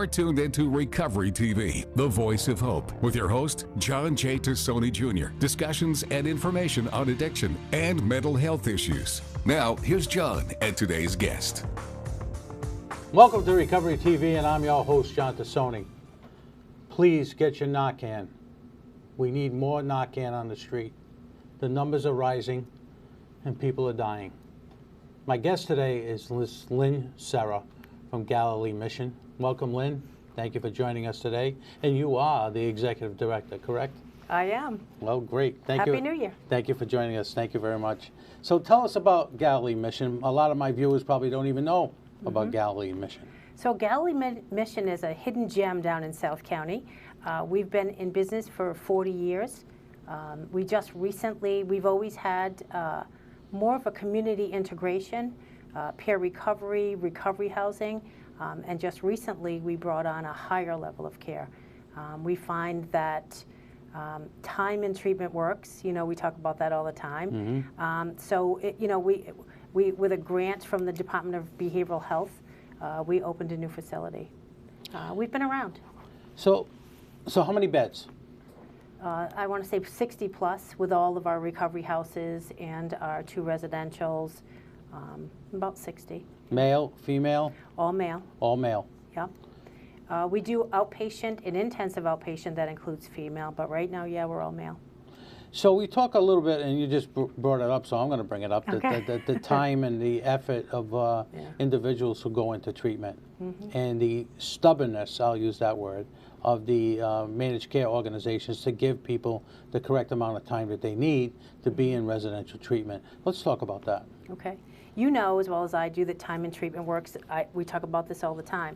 You're tuned into Recovery TV, the voice of hope, with your host, John J. Tassoni Jr. Discussions and information on addiction and mental health issues. Now, here's John and today's guest. Welcome to Recovery TV, and I'm your host, John Tassoni. Please get your Narcan. We need more Narcan on the street. The numbers are rising, and people are dying. My guest today is Lynn Serra from Galilee Mission. Welcome, Lynn. Thank you for joining us today. And you are the executive director, correct? I am. Well, great. Thank you. Happy New Year. Thank you for joining us. Thank you very much. So tell us about Galilee Mission. A lot of my viewers probably don't even know about Galilee Mission. So Galilee Mission is a hidden gem down in South County. We've been in business for 40 years. We've always had more of a community integration, peer recovery, recovery housing, and just recently we brought on a higher level of care. We find that time in treatment works. You know, we talk about that all the time. We with a grant from the Department of Behavioral Health, we opened a new facility. We've been around. So how many beds? I want to say 60 plus with all of our recovery houses and our 2 residentials, about 60. Male, female? All male. All male. Yeah. We do outpatient and intensive outpatient that includes female, but right now, yeah, we're all male. So we talk a little bit, and you just brought it up, so I'm going to bring it up, Okay. the time and the effort of individuals who go into treatment, and the stubbornness, I'll use that word, of the managed care organizations to give people the correct amount of time that they need to be in residential treatment. Let's talk about that. Okay. You know as well as I do that time in treatment works. We talk about this all the time.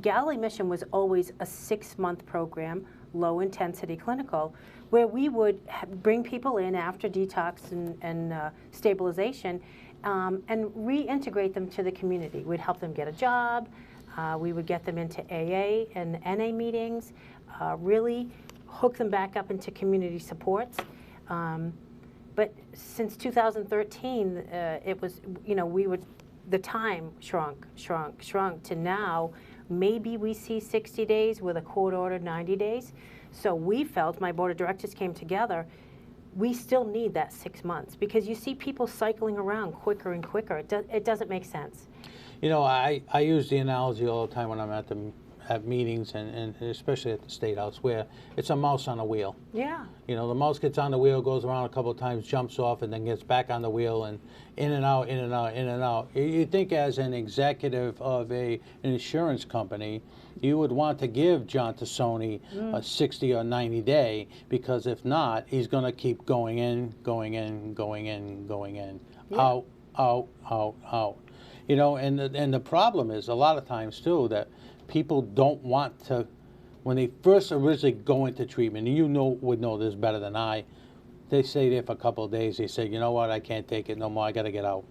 Galilee Mission was always a 6-month program, low intensity clinical, where we would bring people in after detox and stabilization and reintegrate them to the community. We'd help them get a job. We would get them into AA and NA meetings, really hook them back up into community supports. But since 2013, it was, the time shrunk to now, maybe we see 60 days with a court order 90 days. So we felt, my board of directors came together, we still need that 6 months because you see people cycling around quicker and quicker. It doesn't make sense. You know, I use the analogy all the time when I'm at meetings and especially at the State House where it's a mouse on a wheel. Yeah. You know, the mouse gets on the wheel, goes around a couple of times, jumps off, and then gets back on the wheel and in and out, in and out, in and out. You think as an executive of an insurance company, you would want to give John Tassoni a 60 or 90 day because if not, he's going to keep going in, going in, going in, going in, out, out, out, out. You know, and the problem is a lot of times too that people don't want to, when they first originally go into treatment, and you would know this better than I, they stay there for a couple of days, they say, you know what, I can't take it no more, I got to get out.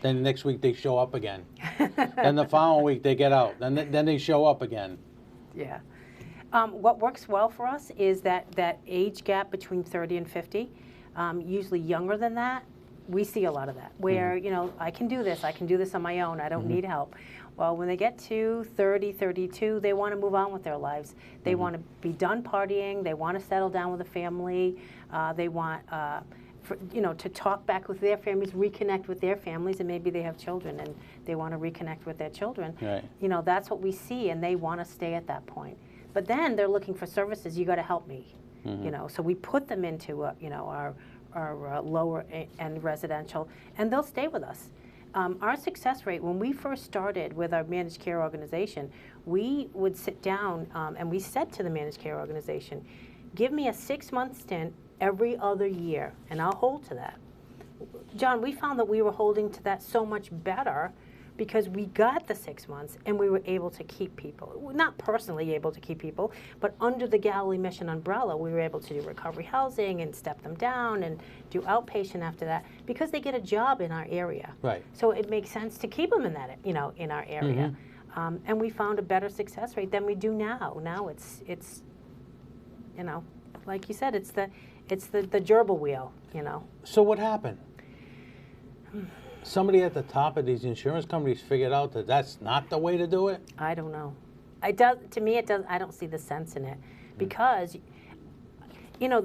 Then the next week they show up again. Then the following week they get out. Then they show up again. Yeah. What works well for us is that age gap between 30 and 50, usually younger than that. We see a lot of that where, I can do this on my own, I don't need help. Well, when they get to 30, 32, they want to move on with their lives. They want to be done partying, they want to settle down with a family, they want to talk back with their families, reconnect with their families, and maybe they have children and they want to reconnect with their children. Right. That's what we see, and they want to stay at that point. But then they're looking for services, you got to help me. So we put them into our lower end residential, and they'll stay with us. Our success rate, when we first started with our managed care organization, we would sit down and we said to the managed care organization, give me a 6-month stint every other year, and I'll hold to that. John, we found that we were holding to that so much better because we got the 6 months and we were able to keep people. Not personally able to keep people, but under the Galilee Mission umbrella, we were able to do recovery housing and step them down and do outpatient after that because they get a job in our area. Right. So it makes sense to keep them in that, in our area. And we found a better success rate than we do now. Now it's like you said, it's the gerbil wheel, So what happened? somebody at the top of these insurance companies figured out that that's not the way to do it? I don't know. It does, to me, it does. I don't see the sense in it because, you know,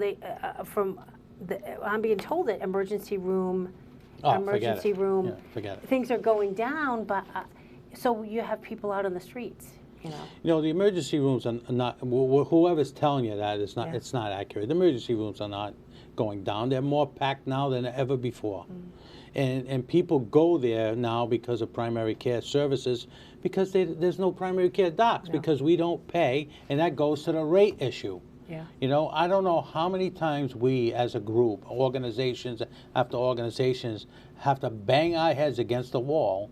I'm being told that emergency room, Forget it. Yeah, forget it. things are going down, but so you have people out on the streets, you know. You know, the emergency rooms are not, whoever's telling you that is not, Yeah. it's not accurate. The emergency rooms are not going down. They're more packed now than ever before. And people go there now because of primary care services, because there's no primary care docs, because we don't pay, and that goes to the rate issue. Yeah. You know, I don't know how many times we as a group, organizations after organizations, have to bang our heads against the wall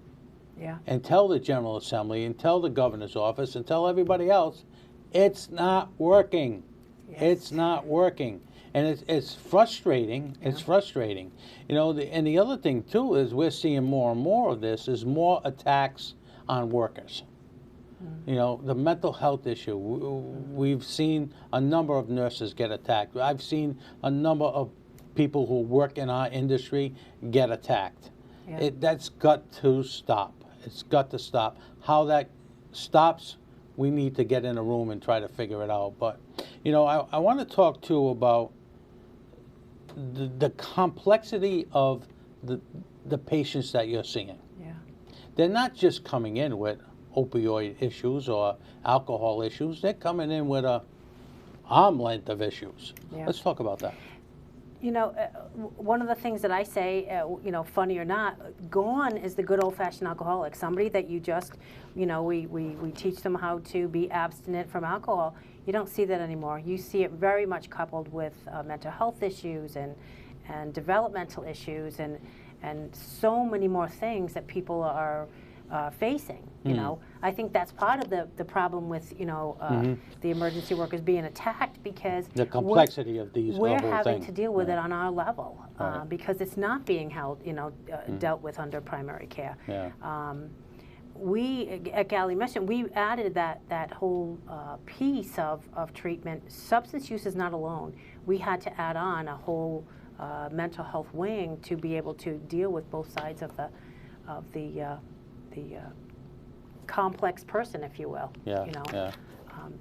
Yeah. and tell the General Assembly and tell the governor's office and tell everybody else, it's not working. Yes. It's not working. And it's frustrating. It's frustrating. You know, and the other thing, too, is we're seeing more and more of this, is more attacks on workers. You know, the mental health issue. We've seen a number of nurses get attacked. I've seen a number of people who work in our industry get attacked. Yeah. That's got to stop. It's got to stop. How that stops, we need to get in a room and try to figure it out. But, you know, I want to talk, too, about the complexity of the patients that you're seeing. Yeah. They're not just coming in with opioid issues or alcohol issues. They're coming in with a arm length of issues. Yeah. Let's talk about that. You know, one of the things that I say, you know, funny or not, gone is the good old-fashioned alcoholic. Somebody that you just, you know, we teach them how to be abstinent from alcohol. You don't see that anymore. You see it very much coupled with mental health issues and developmental issues and so many more things that people are facing. You know, I think that's part of the problem with, you know, the emergency workers being attacked, because The complexity of these we're whole having thing. to deal with it on our level, Right. because it's not being held, you know, dealt with under primary care. Yeah. We at Galilee Mission, we added that whole piece of treatment. Substance use is not alone. We had to add on a whole mental health wing to be able to deal with both sides of the complex person, if you will. Yeah, You know, yeah.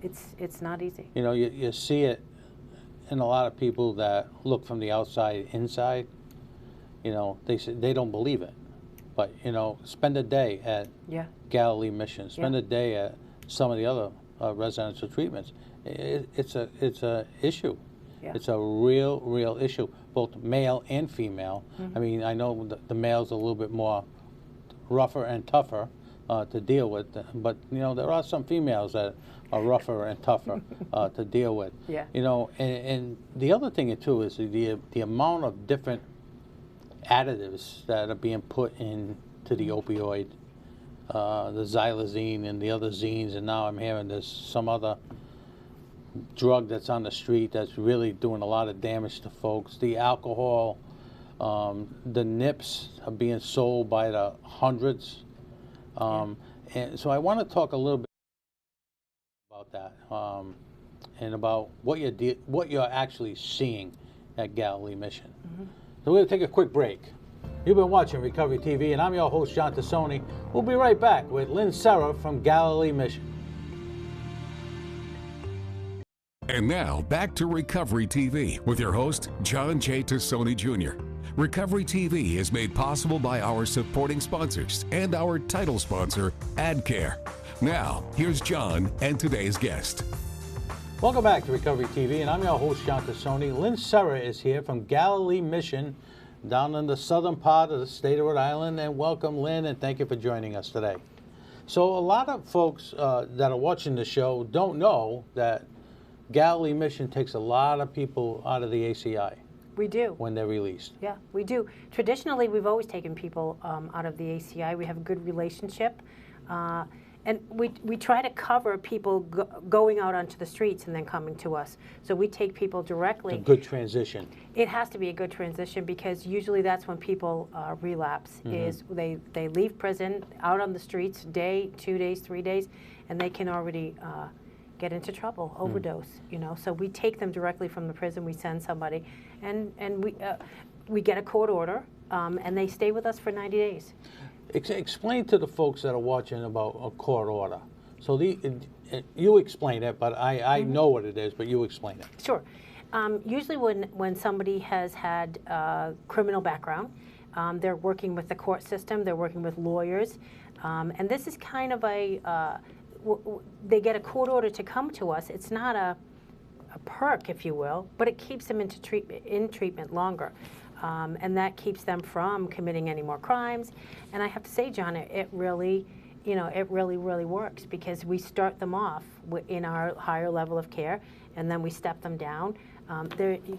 it's not easy. You know, you see it in a lot of people that look from the outside inside. You know, they don't believe it. But, you know, spend a day at Yeah. Galilee Mission. Spend Yeah. a day at some of the other residential treatments. It's a issue. Yeah. It's a real issue, both male and female. I mean, I know the male's a little bit more rougher and tougher to deal with, but, you know, there are some females that are rougher and tougher to deal with. Yeah. You know, and the other thing too is the amount of different additives that are being put into the opioid, the xylazine and the other zines, and now I'm hearing there's some other drug that's on the street that's really doing a lot of damage to folks. The alcohol, the nips are being sold by the hundreds. And so I want to talk a little bit about that, and about what you're actually seeing at Galilee Mission. So we're going to take a quick break. You've been watching Recovery TV, and I'm your host, John Tassoni. We'll be right back with Lynn Serra from Galilee Mission. And now, back to Recovery TV with your host, John J. Tassoni Jr. Recovery TV is made possible by our supporting sponsors and our title sponsor, AdCare. Now, here's John and today's guest. Welcome back to Recovery TV, and I'm your host, John Tassoni. Lynn Serra is here from Galilee Mission down in the southern part of the state of Rhode Island. And welcome, Lynn, and thank you for joining us today. So a lot of folks that are watching the show don't know that Galilee Mission takes a lot of people out of the ACI We do. when they're released. Yeah, we do. Traditionally, we've always taken people out of the ACI. We have a good relationship. And we try to cover people going out onto the streets and then coming to us. So we take people directly. It's a good transition. It has to be a good transition, because usually that's when people relapse, is they leave prison, out on the streets, day, 2 days, 3 days, and they can already get into trouble, overdose, you know. So we take them directly from the prison, we send somebody, and we get a court order. and they stay with us for 90 days. Explain to the folks that are watching about a court order. So you explain it, but I know what it is, but you explain it. Sure. Usually when somebody has had a criminal background, they're working with the court system, they're working with lawyers, and this is kind of they get a court order to come to us. It's not a perk, if you will, but it keeps them in treatment longer. And that keeps them from committing any more crimes. And I have to say, John, it really, it really works, because we start them off in our higher level of care, and then we step them down.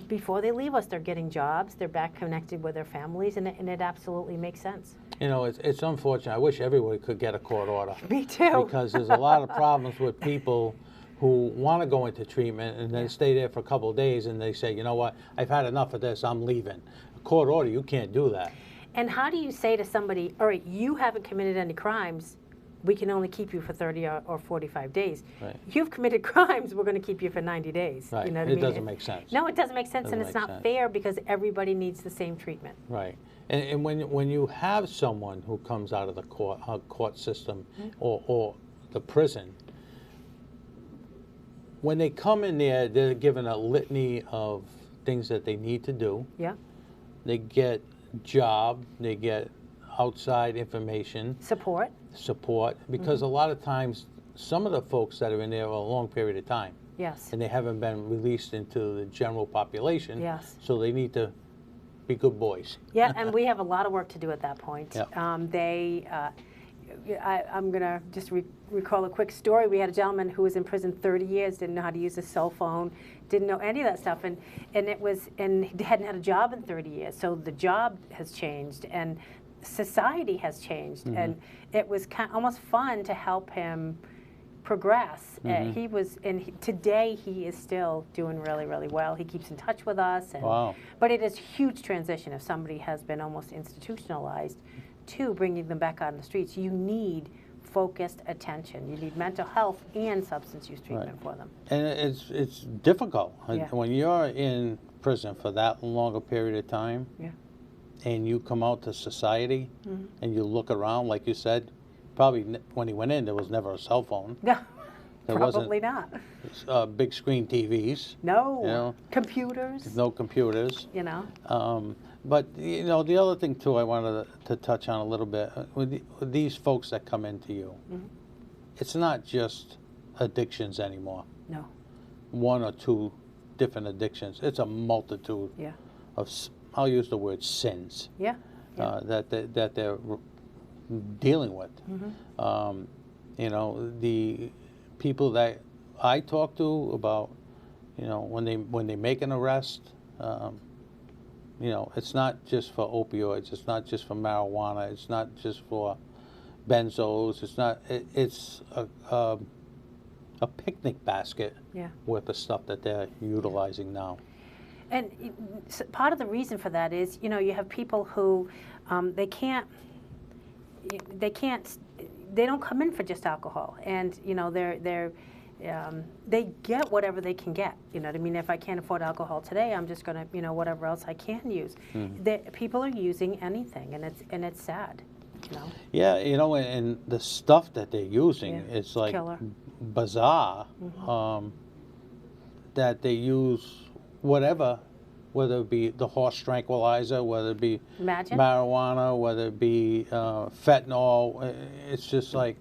Before they leave us, they're getting jobs, they're back connected with their families, and it absolutely makes sense. It's unfortunate. I wish everybody could get a court order. Me too. Because there's a lot of problems with people who want to go into treatment and then stay there for a couple of days, and they say, you know what, I've had enough of this, I'm leaving. A court order, you can't do that. And how do you say to somebody, all right, you haven't committed any crimes, we can only keep you for 30 or 45 days. Right. You've committed crimes, we're going to keep you for 90 days. Right. You know what It I mean? doesn't make sense. No, it doesn't make sense, and it's not fair, because everybody needs the same treatment. Right. And when you have someone who comes out of the court system or the prison, when they come in there, they're given a litany of things that they need to do. Yeah. They get job, they get outside information. Support, because a lot of times, some of the folks that are in there are a long period of time. yes. And they haven't been released into the general population. Yes. So they need to be good boys. Yeah, and we have a lot of work to do at that point. Yeah. I'm going to just recall a quick story. We had a gentleman who was in prison 30 years, didn't know how to use a cell phone, didn't know any of that stuff, and he hadn't had a job in 30 years. So the job has changed, and society has changed, and it was almost fun to help him progress. Today he is still doing really well. He keeps in touch with us. And, Wow. But it is a huge transition if somebody has been almost institutionalized to bringing them back out on the streets. You need focused attention. You need mental health and substance use treatment for them. And it's difficult. Yeah. When you're in prison for that longer period of time, Yeah. and you come out to society, and you look around, like you said, probably when he went in, there was never a cell phone. No, There probably not. Big screen TVs. No. You know, Computers. no computers. You know. But the other thing too, I wanted to touch on a little bit with these folks that come into you. It's not just addictions anymore. No. One or two different addictions. It's a multitude Yeah. of, I'll use the word sins, Yeah. that they're dealing with. The people that I talk to about, when they make an arrest, it's not just for opioids, it's not just for marijuana, it's not just for benzos, it's a picnic basket worth of stuff that they're utilizing now. And part of the reason for that is, you have people who they don't come in for just alcohol, and they get whatever they can get. You know what I mean? If I can't afford alcohol today, I'm just gonna, whatever else I can use. People are using anything, and it's sad. Yeah, and the stuff that they're using is like Killer. Bizarre. That they use whatever, whether it be the horse tranquilizer, whether it be Imagine. marijuana, whether it be fentanyl. It's just like,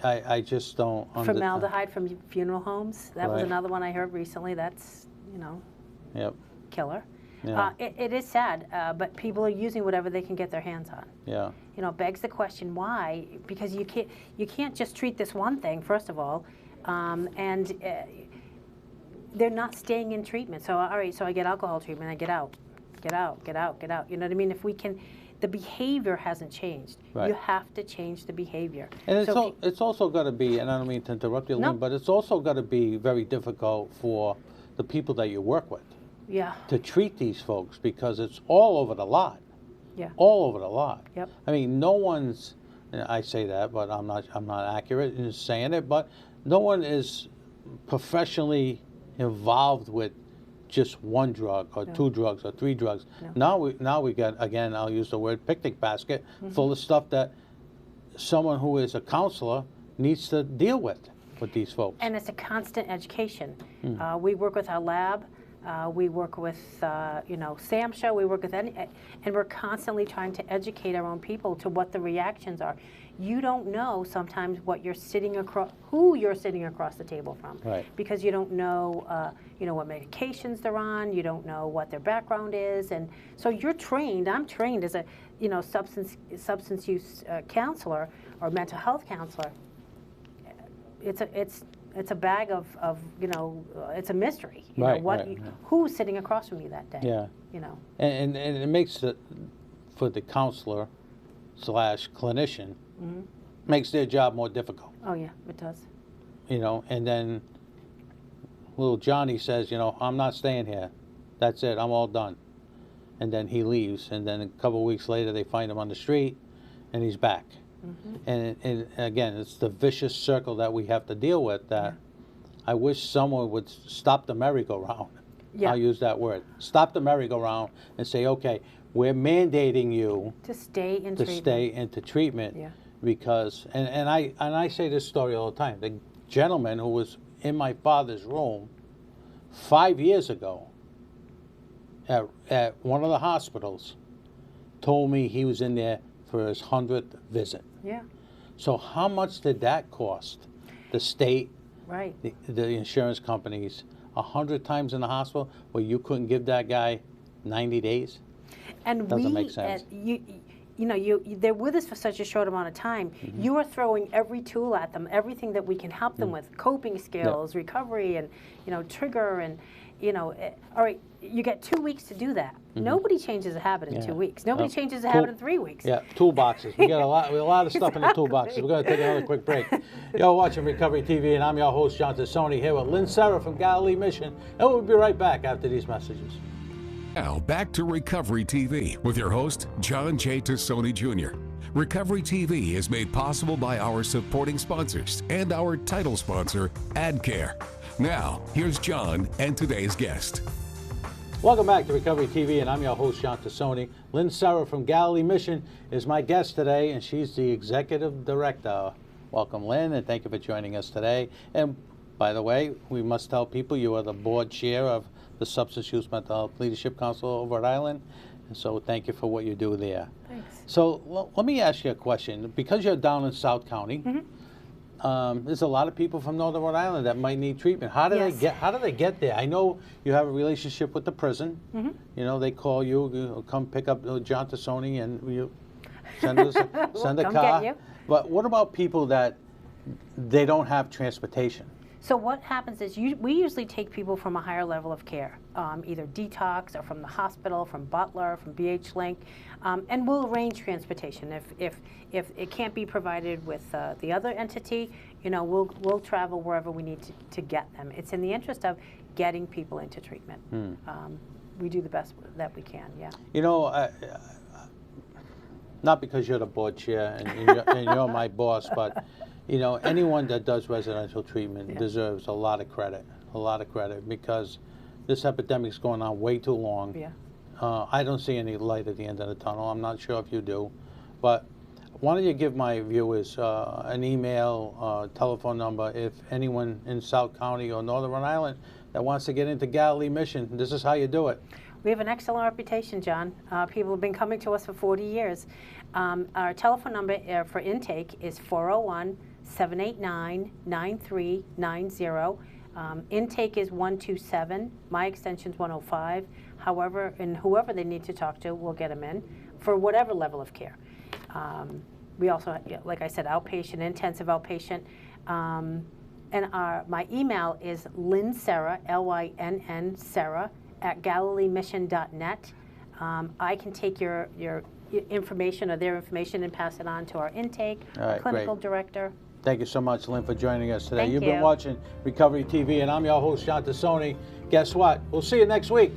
I just don't understand. Formaldehyde from funeral homes. That was Right. another one I heard recently. That's, Yep. killer. Yeah. It is sad, but people are using whatever they can get their hands on. Yeah. Begs the question why? Because you can't just treat this one thing, first of all, and they're not staying in treatment. So all right, so I get alcohol treatment, I get out. You know what I mean? If we can, the behavior hasn't changed. Right. You have to change the behavior. And So it's also got to be, and I don't mean to interrupt you, No. Lynn, but it's also got to be very difficult for the people that you work with yeah, to treat these folks, because it's all over the lot. yeah, All over the lot. Yep. I mean, no one's, and I say that, but I'm not accurate in saying it, but no one is professionally involved with just one drug or two drugs or three drugs. Now we got, again, I'll use the word picnic basket, full of stuff that someone who is a counselor needs to deal with these folks. And it's a constant education. We work with our lab. We work with, SAMHSA. We work with and we're constantly trying to educate our own people to what the reactions are. You don't know sometimes what you're sitting across, who you're sitting across the table from, Right. because you don't know, what medications they're on. You don't know what their background is, and so you're trained. I'm trained as a, substance use counselor or mental health counselor. It's a bag of it's a mystery. Who's sitting across from you that day? Yeah. And it makes it, for the counselor / clinician, makes their job more difficult. Oh yeah, it does. And then little Johnny says, I'm not staying here. That's it. I'm all done. And then he leaves. And then a couple of weeks later, they find him on the street, and he's back. And again, it's the vicious circle that we have to deal with. That I wish someone would stop the merry-go-round. I'll use that word. Stop the merry-go-round and say, okay, we're mandating you to stay in treatment. Stay into treatment. Because, and I say this story all the time. The gentleman who was in my father's room 5 years ago at one of the hospitals told me he was in there for his 100th visit. So how much did that cost the state, the insurance companies, 100 times in the hospital where you couldn't give that guy 90 days? And doesn't make sense. They're with us for such a short amount of time. You are throwing every tool at them, everything that we can help them with, coping skills, recovery, and trigger, and all right, you get 2 weeks to do that. Nobody changes a habit in 2 weeks. Nobody changes a habit in 3 weeks. Toolboxes. We got a lot of stuff in the toolboxes. We're going to take another quick break. You're watching Recovery TV, and I'm your host, John Tassoni, here with Lynn Serra from Galilee Mission, and we'll be right back after these messages. Now, back to Recovery TV with your host, John J. Tassoni Jr. Recovery TV is made possible by our supporting sponsors and our title sponsor, AdCare. Now, here's John and today's guest. Welcome back to Recovery TV, and I'm your host, John Tassoni. Lynn Serra from Galilee Mission is my guest today, and she's the Executive Director. Welcome, Lynn, and thank you for joining us today. And by the way, we must tell people you are the board chair of the Substance Use Mental Health Leadership Council of Rhode Island, and so thank you for what you do there. Thanks. So let me ask you a question. Because you're down in South County, there's a lot of people from Northern Rhode Island that might need treatment. How do they get there? I know you have a relationship with the prison. They call you come pick up John Tassoni, and you send a Come car. get you. But what about people that they don't have transportation? So what happens is we usually take people from a higher level of care, either detox or from the hospital, from Butler, from BH Link, and we'll arrange transportation. If it can't be provided with the other entity, we'll travel wherever we need to get them. It's in the interest of getting people into treatment. We do the best that we can. Not because you're the board chair and you're my boss, but anyone that does residential treatment deserves a lot of credit, because this epidemic's going on way too long. I don't see any light at the end of the tunnel. I'm not sure if you do, but why don't you give my viewers an email, telephone number, if anyone in South County or Northern Rhode Island that wants to get into Galilee Mission. This is how you do it. We have an excellent reputation, John. People have been coming to us for 40 years. Our telephone number for intake is 401-789-9390. Intake is 127. My extension is 105. However, and whoever they need to talk to, we'll get them in for whatever level of care. We also, like I said, outpatient, intensive outpatient. And my email is Lynn Serra, Lynn Serra, @GalileeMission.net. I can take your information or their information and pass it on to our intake, clinical director. Thank you so much, Lynn, for joining us today. Thank You've you. been watching Recovery TV, and I'm your host, John Tassoni. Guess what? We'll see you next week.